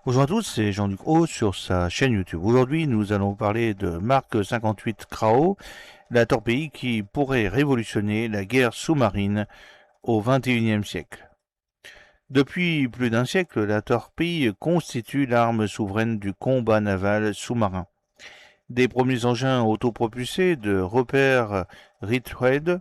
Bonjour à tous, c'est Jean-Luc Haut sur sa chaîne YouTube. Aujourd'hui, nous allons parler de Mark 58 Krao, la torpille qui pourrait révolutionner la guerre sous-marine au XXIe siècle. Depuis plus d'un siècle, la torpille constitue l'arme souveraine du combat naval sous-marin. Des premiers engins autopropulsés de Rupert Reedhead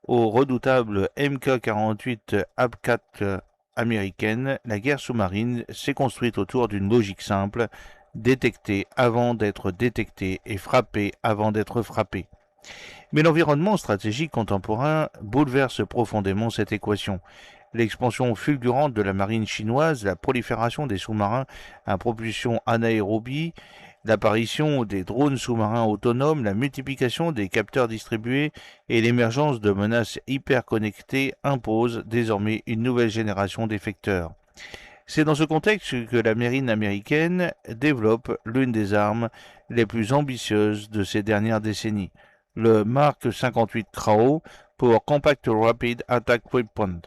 aux redoutables Mk-48 APCAT américaine, la guerre sous-marine s'est construite autour d'une logique simple: détecter avant d'être détecté et frapper avant d'être frappé. Mais l'environnement stratégique contemporain bouleverse profondément cette équation. L'expansion fulgurante de la marine chinoise, la prolifération des sous-marins à propulsion anaérobie, l'apparition des drones sous-marins autonomes, la multiplication des capteurs distribués et l'émergence de menaces hyperconnectées imposent désormais une nouvelle génération d'effecteurs. C'est dans ce contexte que la marine américaine développe l'une des armes les plus ambitieuses de ces dernières décennies, le Mark 58 Krao pour Compact Rapid Attack Weapon.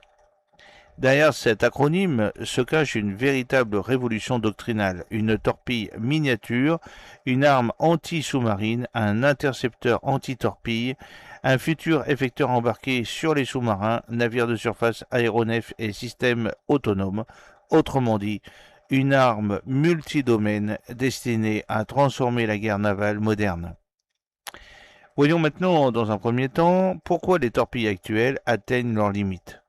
Derrière cet acronyme se cache une véritable révolution doctrinale, une torpille miniature, une arme anti-sous-marine, un intercepteur anti-torpille, un futur effecteur embarqué sur les sous-marins, navires de surface, aéronefs et systèmes autonomes, autrement dit, une arme multidomaine destinée à transformer la guerre navale moderne. Voyons maintenant, dans un premier temps, pourquoi les torpilles actuelles atteignent leurs limites.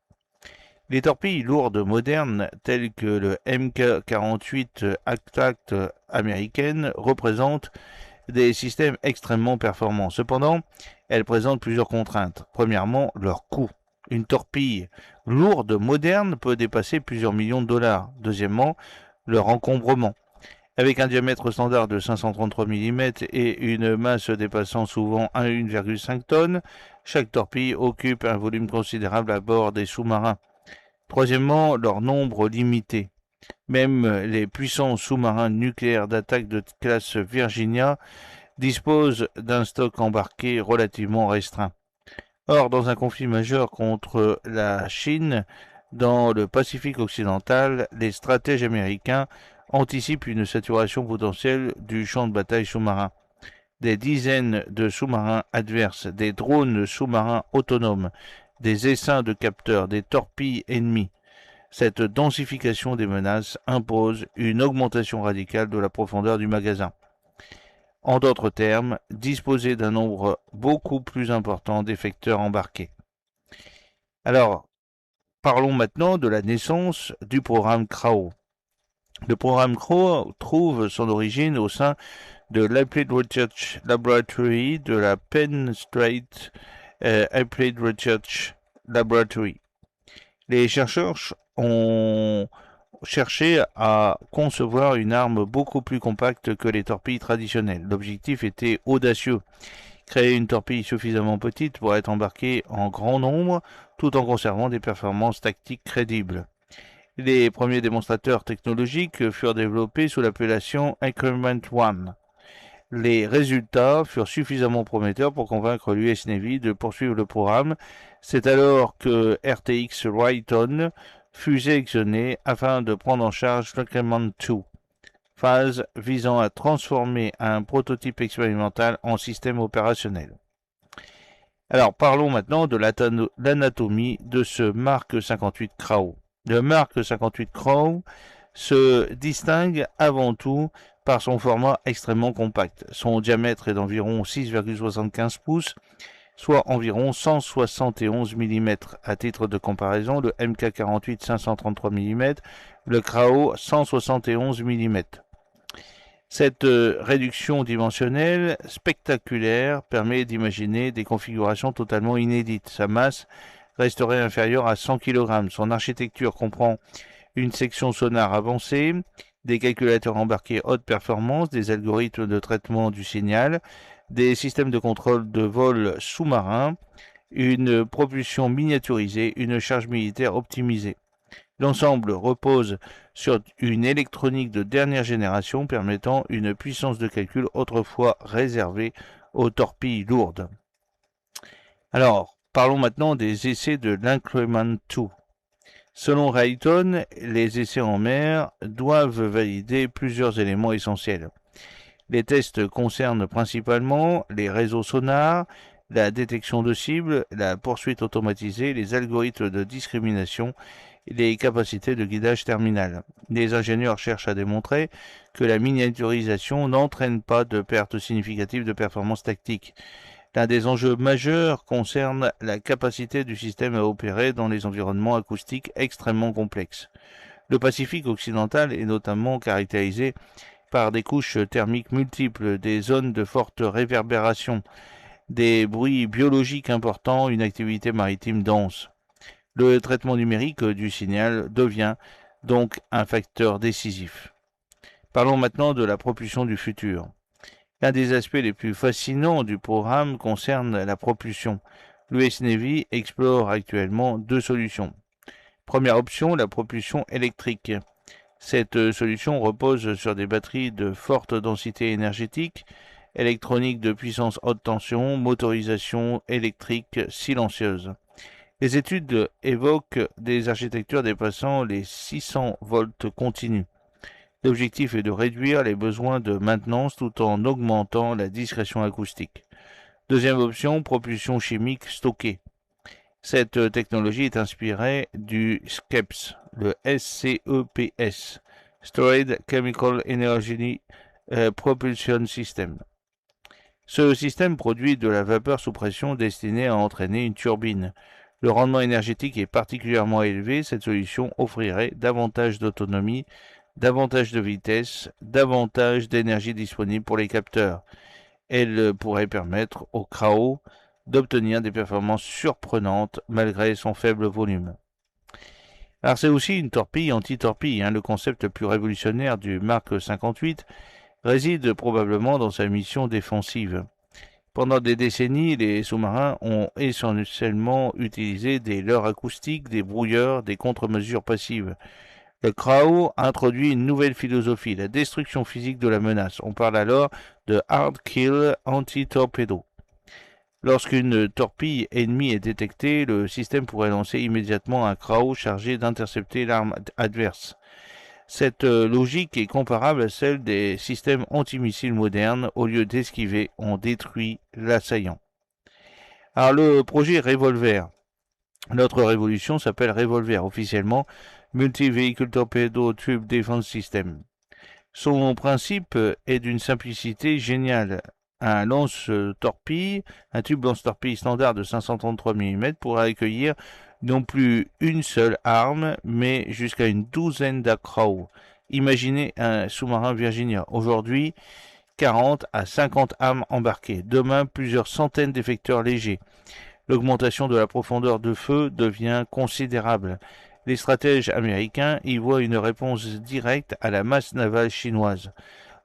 Les torpilles lourdes modernes, telles que le Mk-48 Attack américaine, représentent des systèmes extrêmement performants. Cependant, elles présentent plusieurs contraintes. Premièrement, leur coût. Une torpille lourde moderne peut dépasser plusieurs millions de dollars. Deuxièmement, leur encombrement. Avec un diamètre standard de 533 mm et une masse dépassant souvent 1,5 tonnes, chaque torpille occupe un volume considérable à bord des sous-marins. Troisièmement, leur nombre limité. Même les puissants sous-marins nucléaires d'attaque de classe Virginia disposent d'un stock embarqué relativement restreint. Or, dans un conflit majeur contre la Chine, dans le Pacifique occidental, les stratèges américains anticipent une saturation potentielle du champ de bataille sous-marin. Des dizaines de sous-marins adverses, des drones sous-marins autonomes, des essaims de capteurs, des torpilles ennemies. Cette densification des menaces impose une augmentation radicale de la profondeur du magasin. En d'autres termes, disposer d'un nombre beaucoup plus important d'effecteurs embarqués. Alors, parlons maintenant de la naissance du programme Krao. Le programme Krao trouve son origine au sein de l'Applied Research Laboratory de la Penn State Applied Research Laboratory. Les chercheurs ont cherché à concevoir une arme beaucoup plus compacte que les torpilles traditionnelles. L'objectif était audacieux: créer une torpille suffisamment petite pour être embarquée en grand nombre, tout en conservant des performances tactiques crédibles. Les premiers démonstrateurs technologiques furent développés sous l'appellation Increment One. Les résultats furent suffisamment prometteurs pour convaincre l'US Navy de poursuivre le programme. C'est alors que RTX Raytheon fut sélectionné afin de prendre en charge l'Increment 2, phase visant à transformer un prototype expérimental en système opérationnel. Alors parlons maintenant de l'anatomie de ce Mark 58 Krao. Le Mark 58 Krao se distingue avant tout par son format extrêmement compact. Son diamètre est d'environ 6,75 pouces, soit environ 171 mm. À titre de comparaison, le Mk-48 533 mm, le Krao 171 mm. Cette réduction dimensionnelle spectaculaire permet d'imaginer des configurations totalement inédites. Sa masse resterait inférieure à 100 kg. Son architecture comprend une section sonar avancée, des calculateurs embarqués haute performance, des algorithmes de traitement du signal, des systèmes de contrôle de vol sous-marin, une propulsion miniaturisée, une charge militaire optimisée. L'ensemble repose sur une électronique de dernière génération permettant une puissance de calcul autrefois réservée aux torpilles lourdes. Alors, parlons maintenant des essais de l'Increment 2. Selon Rayton, les essais en mer doivent valider plusieurs éléments essentiels. Les tests concernent principalement les réseaux sonars, la détection de cibles, la poursuite automatisée, les algorithmes de discrimination et les capacités de guidage terminal. Les ingénieurs cherchent à démontrer que la miniaturisation n'entraîne pas de perte significative de performance tactique. L'un des enjeux majeurs concerne la capacité du système à opérer dans les environnements acoustiques extrêmement complexes. Le Pacifique occidental est notamment caractérisé par des couches thermiques multiples, des zones de forte réverbération, des bruits biologiques importants, une activité maritime dense. Le traitement numérique du signal devient donc un facteur décisif. Parlons maintenant de la propulsion du futur. L'un des aspects les plus fascinants du programme concerne la propulsion. L'US Navy explore actuellement deux solutions. Première option, la propulsion électrique. Cette solution repose sur des batteries de forte densité énergétique, électronique de puissance haute tension, motorisation électrique silencieuse. Les études évoquent des architectures dépassant les 600 volts continus. L'objectif est de réduire les besoins de maintenance tout en augmentant la discrétion acoustique. Deuxième option, propulsion chimique stockée. Cette technologie est inspirée du SCEPS, le SCEPS, Stored Chemical Energy Propulsion System. Ce système produit de la vapeur sous pression destinée à entraîner une turbine. Le rendement énergétique est particulièrement élevé. Cette solution offrirait davantage d'autonomie, davantage de vitesse, davantage d'énergie disponible pour les capteurs. Elle pourrait permettre au CRAO d'obtenir des performances surprenantes malgré son faible volume. Alors c'est aussi une torpille anti-torpille. Le concept le plus révolutionnaire du Mark 58 réside probablement dans sa mission défensive. Pendant des décennies, les sous-marins ont essentiellement utilisé des leurres acoustiques, des brouilleurs, des contre-mesures passives. Le CRAO introduit une nouvelle philosophie, la destruction physique de la menace. On parle alors de Hard Kill Anti-Torpedo. Lorsqu'une torpille ennemie est détectée, le système pourrait lancer immédiatement un CRAO chargé d'intercepter l'arme adverse. Cette logique est comparable à celle des systèmes antimissiles modernes. Au lieu d'esquiver, on détruit l'assaillant. Alors le projet Revolver. Notre révolution s'appelle Revolver, officiellement Multi-Vehicle Torpedo Tube Defense System. Son principe est d'une simplicité géniale. Un lance-torpille, un tube lance-torpille standard de 533 mm pourra accueillir non plus une seule arme, mais jusqu'à une douzaine d'ACRAO. Imaginez un sous-marin Virginia. Aujourd'hui, 40 à 50 armes embarquées. Demain, plusieurs centaines d'effecteurs légers. L'augmentation de la profondeur de feu devient considérable. Les stratèges américains y voient une réponse directe à la masse navale chinoise.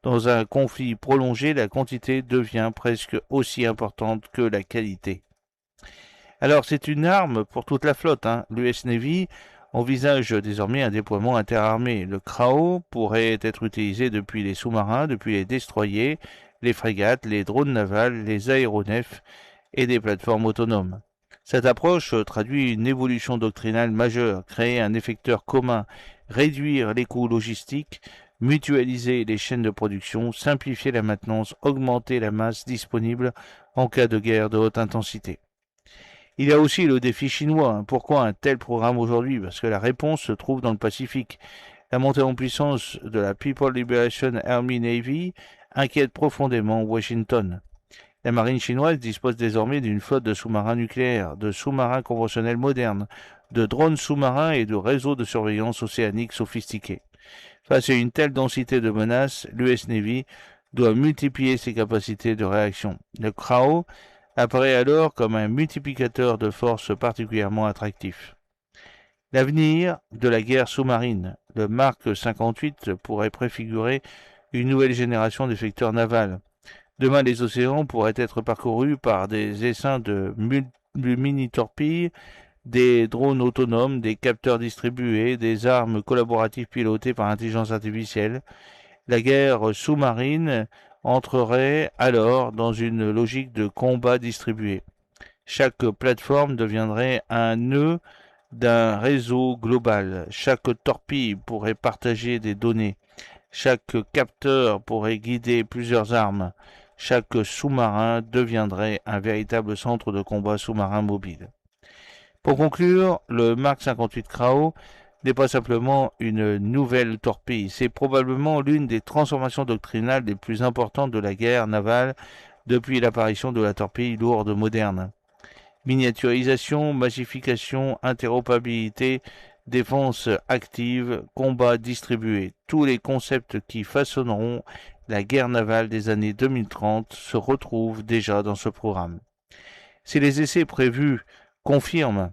Dans un conflit prolongé, la quantité devient presque aussi importante que la qualité. Alors c'est une arme pour toute la flotte. L'US Navy envisage désormais un déploiement interarmé. Le CRAO pourrait être utilisé depuis les sous-marins, depuis les destroyers, les frégates, les drones navals, les aéronefs et des plateformes autonomes. Cette approche traduit une évolution doctrinale majeure, créer un effecteur commun, réduire les coûts logistiques, mutualiser les chaînes de production, simplifier la maintenance, augmenter la masse disponible en cas de guerre de haute intensité. Il y a aussi le défi chinois. Pourquoi un tel programme aujourd'hui? Parce que la réponse se trouve dans le Pacifique. La montée en puissance de la People Liberation Army Navy inquiète profondément Washington. La marine chinoise dispose désormais d'une flotte de sous-marins nucléaires, de sous-marins conventionnels modernes, de drones sous-marins et de réseaux de surveillance océanique sophistiqués. Face à une telle densité de menaces, l'US Navy doit multiplier ses capacités de réaction. Le CRAO apparaît alors comme un multiplicateur de force particulièrement attractif. L'avenir de la guerre sous-marine. Le Mark 58 pourrait préfigurer une nouvelle génération d'effecteurs navals. Demain, les océans pourraient être parcourus par des essaims de mini-torpilles, des drones autonomes, des capteurs distribués, des armes collaboratives pilotées par intelligence artificielle. La guerre sous-marine entrerait alors dans une logique de combat distribué. Chaque plateforme deviendrait un nœud d'un réseau global. Chaque torpille pourrait partager des données. Chaque capteur pourrait guider plusieurs armes. Chaque sous-marin deviendrait un véritable centre de combat sous-marin mobile. Pour conclure, le Mark 58 Krao n'est pas simplement une nouvelle torpille, c'est probablement l'une des transformations doctrinales les plus importantes de la guerre navale depuis l'apparition de la torpille lourde moderne. Miniaturisation, massification, interopérabilité, défense active, combat distribué. Tous les concepts qui façonneront la guerre navale des années 2030 se retrouvent déjà dans ce programme. Si les essais prévus confirment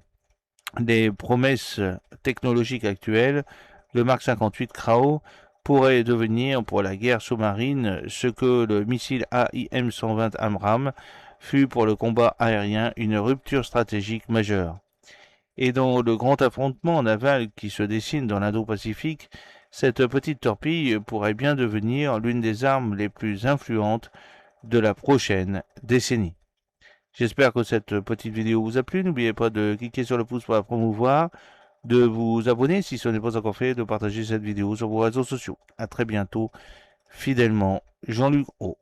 les promesses technologiques actuelles, le Mark 58 Krao pourrait devenir pour la guerre sous-marine ce que le missile AIM-120 AMRAAM fut pour le combat aérien une rupture stratégique majeure. Et dans le grand affrontement naval qui se dessine dans l'Indo-Pacifique, cette petite torpille pourrait bien devenir l'une des armes les plus influentes de la prochaine décennie. J'espère que cette petite vidéo vous a plu. N'oubliez pas de cliquer sur le pouce pour la promouvoir, de vous abonner si ce n'est pas encore fait, de partager cette vidéo sur vos réseaux sociaux. A très bientôt, fidèlement, Jean-Luc O.